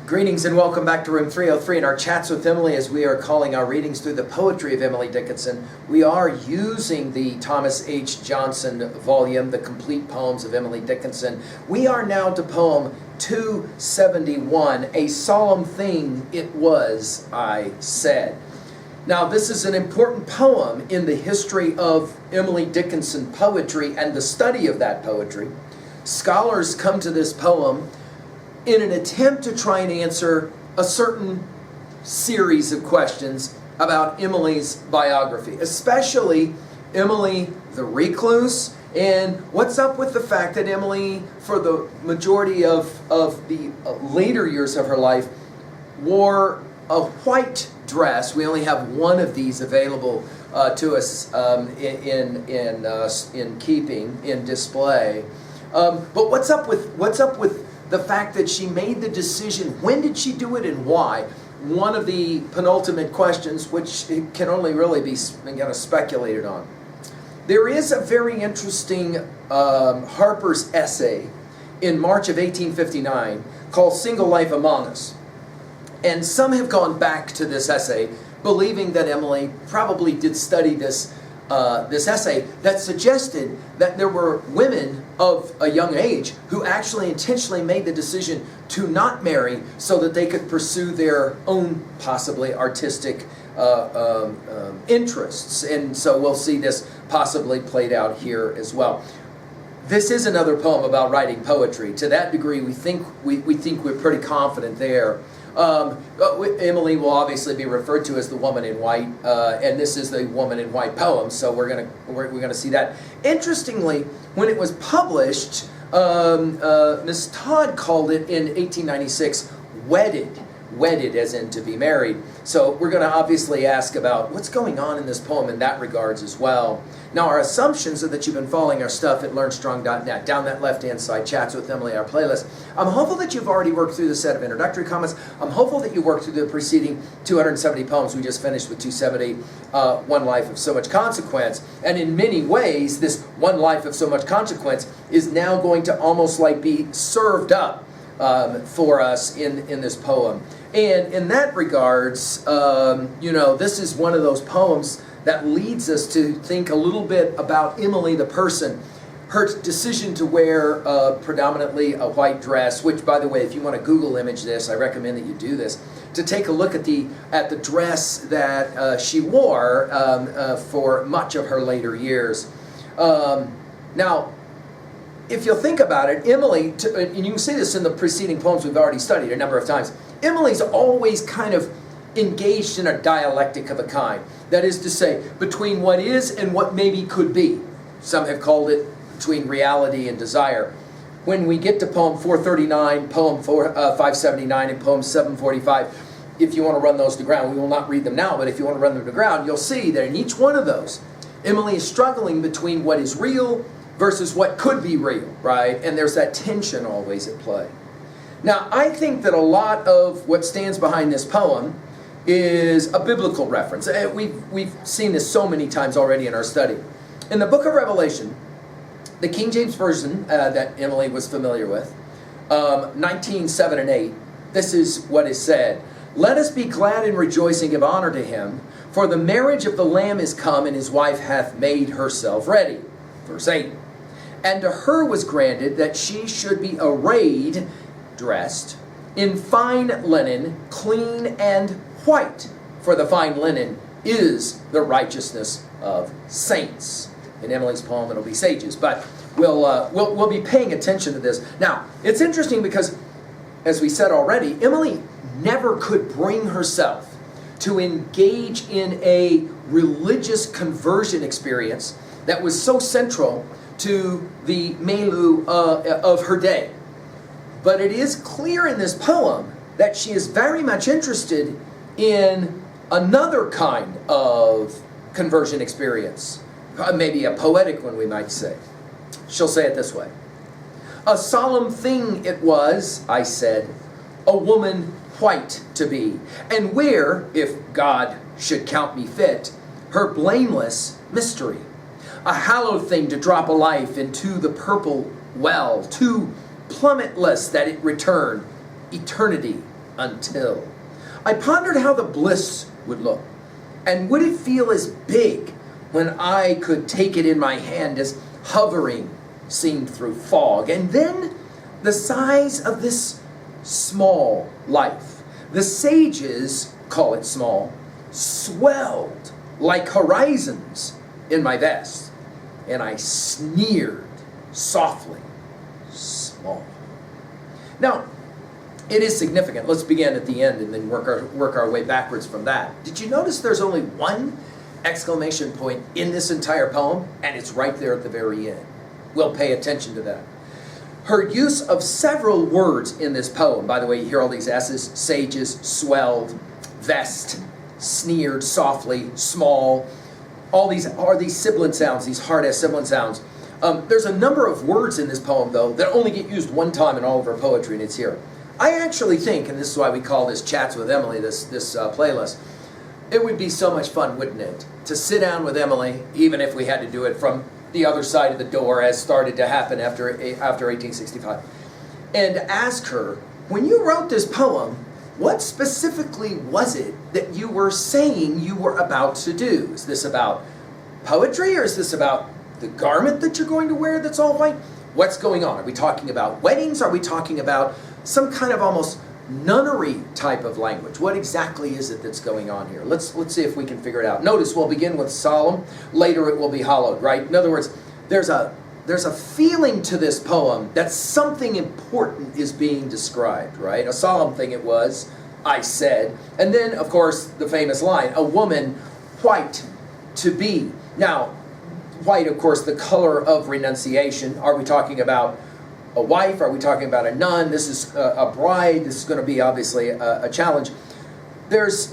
Greetings and welcome back to Room 303 in our chats with Emily as we are calling our readings through the poetry of Emily Dickinson. We are using the Thomas H. Johnson volume, The Complete Poems of Emily Dickinson. We are now to poem 271, A Solemn Thing It Was, I Said. Now this is an important poem in the history of Emily Dickinson poetry and the study of that poetry. Scholars come to this poem in an attempt to try and answer a certain series of questions about Emily's biography, especially Emily the recluse, and what's up with the fact that Emily, for the majority of the later years of her life, wore a white dress. We only have one of these available to us in keeping, in display. But what's up with the fact that she made the decision? When did she do it and why? One of the penultimate questions, which can only really be speculated on. There is a very interesting Harper's essay in March of 1859 called Single Life Among Us. And some have gone back to this essay, believing that Emily probably did study this essay that suggested that there were women of a young age who actually intentionally made the decision to not marry so that they could pursue their own possibly artistic interests. And so we'll see this possibly played out here as well. This is another poem about writing poetry. To that degree, we think we're pretty confident there. Emily will obviously be referred to as the woman in white, and this is the woman in white poem, so we're gonna see that. Interestingly, when it was published, Miss Todd called it in 1896 wedded as in to be married. So we're going to obviously ask about what's going on in this poem in that regards as well. Now our assumptions are that you've been following our stuff at learnstrong.net. Down that left-hand side, Chats with Emily, our playlist. I'm hopeful that you've already worked through the set of introductory comments. I'm hopeful that you worked through the preceding 270 poems. We just finished with 270, One Life of So Much Consequence. And in many ways, this One Life of So Much Consequence is now going to almost like be served up for us in this poem. And in that regards, this is one of those poems that leads us to think a little bit about Emily the person. Her decision to wear predominantly a white dress, which, by the way, if you want to Google image this, I recommend that you do this, to take a look at the dress that she wore for much of her later years. Now, if you'll think about it, Emily, and you can see this in the preceding poems we've already studied a number of times, Emily's always kind of engaged in a dialectic of a kind. That is to say, between what is and what maybe could be. Some have called it between reality and desire. When we get to poem 439, poem 579, and poem 745, if you want to run those to ground, we will not read them now, but if you want to run them to ground, you'll see that in each one of those, Emily is struggling between what is real versus what could be real, right? And there's that tension always at play. Now, I think that a lot of what stands behind this poem is a biblical reference. We've seen this so many times already in our study. In the book of Revelation, the King James Version that Emily was familiar with, 19:7 and 8, this is what is said. Let us be glad and rejoice and give honor to him, for the marriage of the Lamb is come, and his wife hath made herself ready. Verse 8. And to her was granted that she should be arrayed, dressed, in fine linen, clean and white. For the fine linen is the righteousness of saints. In Emily's poem, it'll be sages, but we'll be paying attention to this. Now, it's interesting because, as we said already, Emily never could bring herself to engage in a religious conversion experience that was so central to the milieu of her day. But it is clear in this poem that she is very much interested in another kind of conversion experience. Maybe a poetic one, we might say. She'll say it this way. A solemn thing it was, I said, a woman white to be, and wear, if God should count me fit, her blameless mystery. A hallowed thing to drop a life into the purple well, too plummetless that it return eternity until. I pondered how the bliss would look, and would it feel as big when I could take it in my hand as hovering seemed through fog. And then the size of this small life, the sages call it small, swelled like horizons in my vest, and I sneered softly, small. Now, it is significant. Let's begin at the end and then work our way backwards from that. Did you notice there's only one exclamation point in this entire poem, and it's right there at the very end? We'll pay attention to that. Her use of several words in this poem, by the way, you hear all these S's: sages, swelled, vest, sneered softly, small. All these are these sibilant sounds, these hard S sibilant sounds. There's a number of words in this poem, though, that only get used one time in all of her poetry, and it's here. I actually think, and this is why we call this Chats with Emily, this playlist, it would be so much fun, wouldn't it, to sit down with Emily, even if we had to do it from the other side of the door, as started to happen after 1865, and ask her, when you wrote this poem, what specifically was it that you were saying you were about to do? Is this about poetry, or is this about the garment that you're going to wear that's all white? What's going on? Are we talking about weddings? Are we talking about some kind of almost nunnery type of language? What exactly is it that's going on here? Let's see if we can figure it out. Notice we'll begin with solemn, later it will be hallowed, right? In other words, there's a feeling to this poem that something important is being described, right? A solemn thing it was, I said. And then, of course, the famous line, a woman white to be. Now, white, of course, the color of renunciation. Are we talking about a wife? Are we talking about a nun? This is a bride. This is going to be obviously a challenge. There's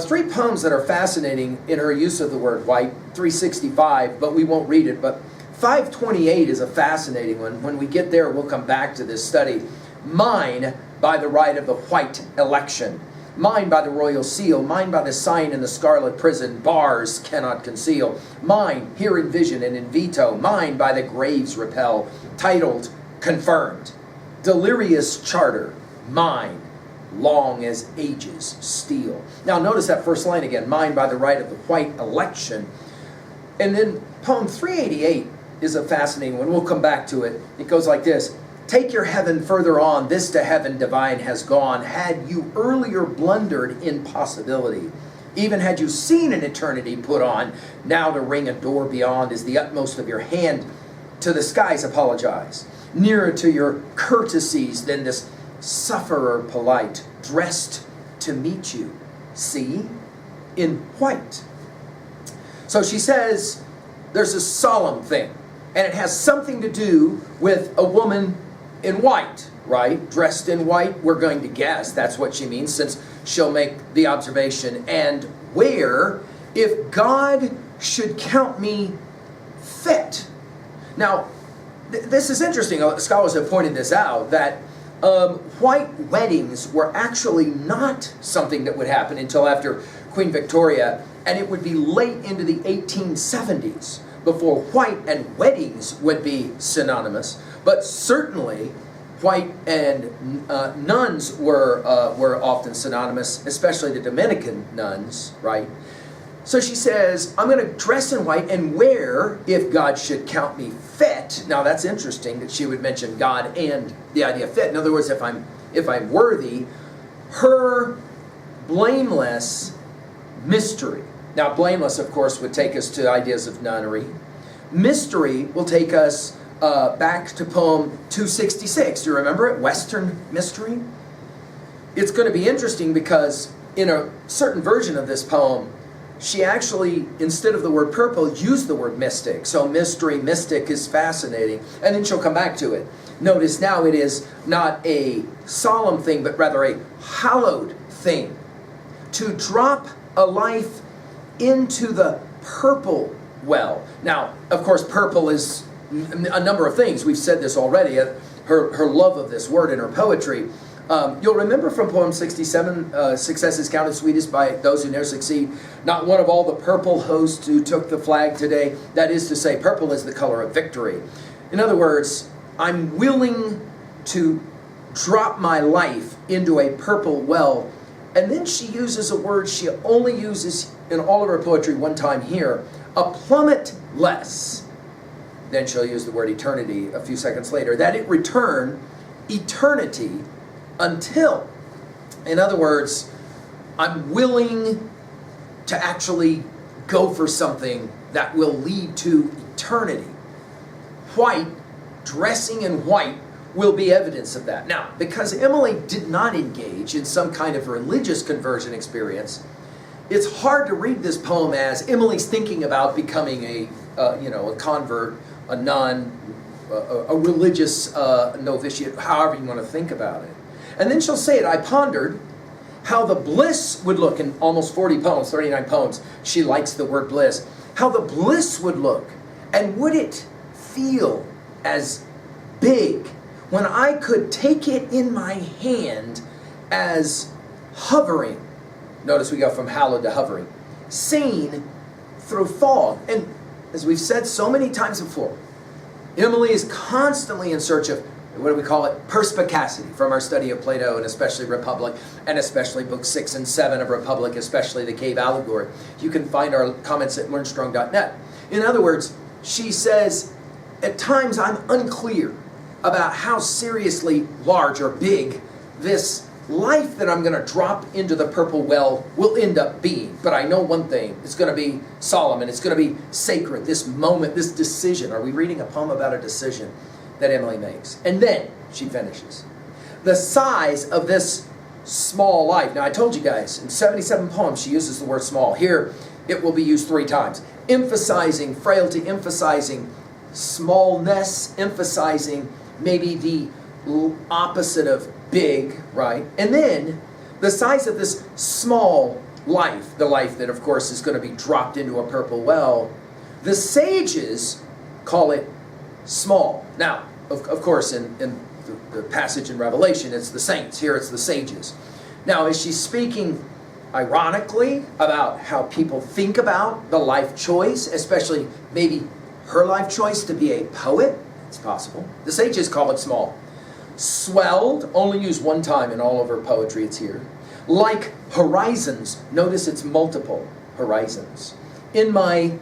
three poems that are fascinating in her use of the word white. 365, but we won't read it. But 528 is a fascinating one. When we get there, we'll come back to this study. Mine by the right of the white election. Mine by the royal seal. Mine by the sign in the scarlet prison. Bars cannot conceal. Mine here in vision and in veto. Mine by the graves repel. Titled confirmed. Delirious charter, mine, long as ages steal. Now notice that first line again, mine by the right of the white election. And then poem 388 is a fascinating one. We'll come back to it. It goes like this. Take your heaven further on, this to heaven divine has gone. Had you earlier blundered in possibility, even had you seen an eternity put on, now to ring a door beyond is the utmost of your hand. To the skies apologize. Nearer to your courtesies than this sufferer polite, dressed to meet you, see, in white. So she says there's a solemn thing, and it has something to do with a woman in white, right? Dressed in white, we're going to guess that's what she means, since she'll make the observation, and where, if God should count me fit. Now, this is interesting. Scholars have pointed this out, that white weddings were actually not something that would happen until after Queen Victoria, and it would be late into the 1870s before white and weddings would be synonymous. But certainly, white and nuns were often synonymous, especially the Dominican nuns, right? So she says, I'm going to dress in white and wear, if God should count me fit. Now that's interesting that she would mention God and the idea of fit. In other words, if I'm worthy, her blameless mystery. Now blameless, of course, would take us to ideas of nunnery. Mystery will take us back to poem 266. Do you remember it? Western Mystery. It's going to be interesting because in a certain version of this poem, she actually, instead of the word purple, used the word mystic. So mystery, mystic is fascinating. And then she'll come back to it. Notice now it is not a solemn thing, but rather a hallowed thing. To drop a life into the purple well. Now, of course, purple is a number of things. We've said this already. Her love of this word in her poetry. You'll remember from poem 67, success is counted sweetest by those who never succeed. Not one of all the purple hosts who took the flag today. That is to say, purple is the color of victory. In other words, I'm willing to drop my life into a purple well. And then she uses a word she only uses in all of her poetry one time here, a plummet less. Then she'll use the word eternity a few seconds later, that it return eternity until. In other words, I'm willing to actually go for something that will lead to eternity. White, dressing in white, will be evidence of that. Now, because Emily did not engage in some kind of religious conversion experience, it's hard to read this poem as Emily's thinking about becoming a convert, a nun, a religious novitiate, however you want to think about it. And then she'll say it, I pondered how the bliss would look in almost 40 poems, 39 poems. She likes the word bliss. How the bliss would look, and would it feel as big when I could take it in my hand as hovering. Notice we go from hallowed to hovering. Seen through fog. And as we've said so many times before, Emily is constantly in search of, what do we call it? Perspicacity, from our study of Plato, and especially Republic, and especially books 6 and 7 of Republic, especially the Cave Allegory. You can find our comments at learnstrong.net. In other words, she says, at times I'm unclear about how seriously large or big this life that I'm going to drop into the purple well will end up being. But I know one thing, it's going to be solemn and it's going to be sacred, this moment, this decision. Are we reading a poem about a decision that Emily makes? And then she finishes. The size of this small life. Now I told you guys, in 77 poems she uses the word small. Here it will be used 3 times. Emphasizing frailty, emphasizing smallness, emphasizing maybe the opposite of big, right? And then the size of this small life, the life that of course is going to be dropped into a purple well, the sages call it small. Now, of course, in the passage in Revelation, it's the saints. Here it's the sages. Now, is she speaking ironically about how people think about the life choice, especially maybe her life choice to be a poet? It's possible. The sages call it small. Swelled, only used one time in all of her poetry, it's here. Like horizons, notice it's multiple horizons. In my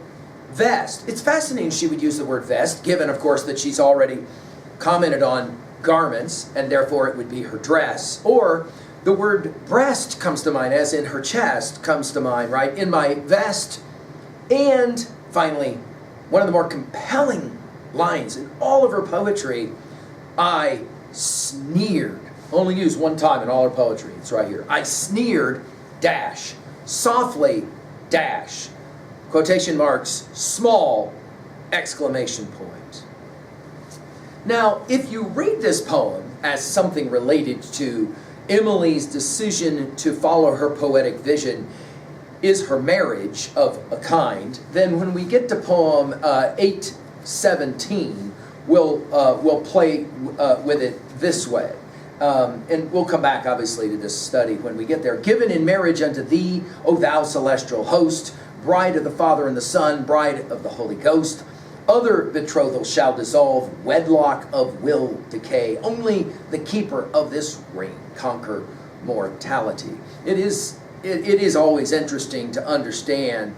vest, it's fascinating she would use the word vest, given of course that she's already commented on garments, and therefore it would be her dress. Or the word breast comes to mind, as in her chest comes to mind, right? In my vest. And finally, one of the more compelling lines in all of her poetry, I sneered. Only used one time in all her poetry. It's right here. I sneered, dash, softly, dash, quotation marks, small, exclamation point. Now, if you read this poem as something related to Emily's decision to follow her poetic vision is her marriage of a kind, then when we get to poem 817, we'll play with it this way. And we'll come back, obviously, to this study when we get there. Given in marriage unto thee, O thou celestial host, bride of the Father and the Son, bride of the Holy Ghost, other betrothals shall dissolve, wedlock of will decay. Only the keeper of this ring conquer mortality. It is always interesting to understand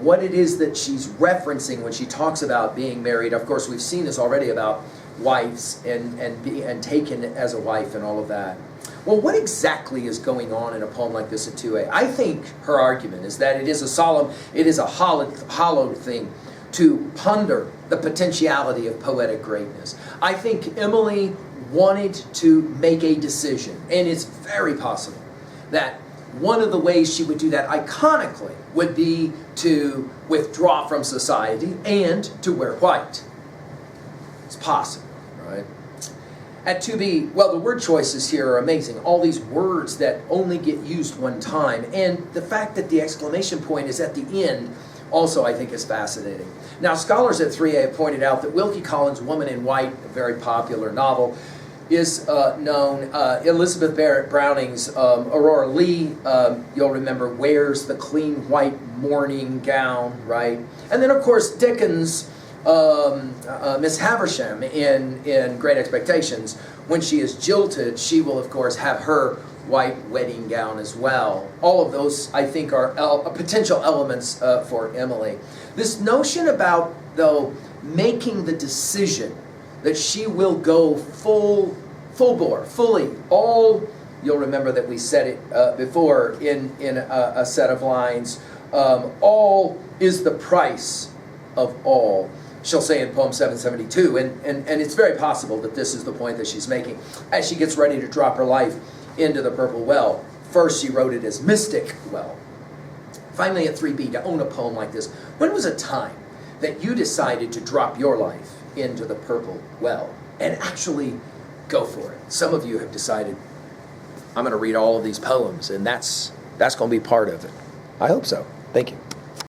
what it is that she's referencing when she talks about being married. Of course, we've seen this already about wives and taken as a wife and all of that. Well, what exactly is going on in a poem like this at 2a? I think her argument is that it is a solemn, it is a hallowed thing to ponder the potentiality of poetic greatness. I think Emily wanted to make a decision, and it's very possible that one of the ways she would do that iconically would be to withdraw from society and to wear white. It's possible, right? At 2b, well, the word choices here are amazing. All these words that only get used one time, and the fact that the exclamation point is at the end also, I think, is fascinating. Now, scholars at 3a have pointed out that Wilkie Collins' Woman in White, a very popular novel, is known. Elizabeth Barrett Browning's Aurora Leigh, you'll remember, wears the clean white mourning gown, right? And then, of course, Dickens' Miss Havisham in Great Expectations When she is jilted, she will, of course, have her white wedding gown as well. All of those, I think, are potential elements for Emily. This notion about, though, making the decision that she will go full bore, fully, all, you'll remember that we said it before in a set of lines, all is the price of all. She'll say in poem 772, and it's very possible that this is the point that she's making as she gets ready to drop her life into the purple well. First she wrote it as mystic well. Finally at 3b, to own a poem like this, when was a time that you decided to drop your life into the purple well and actually go for it? Some of you have decided, I'm going to read all of these poems, and that's going to be part of it. I hope so. Thank you.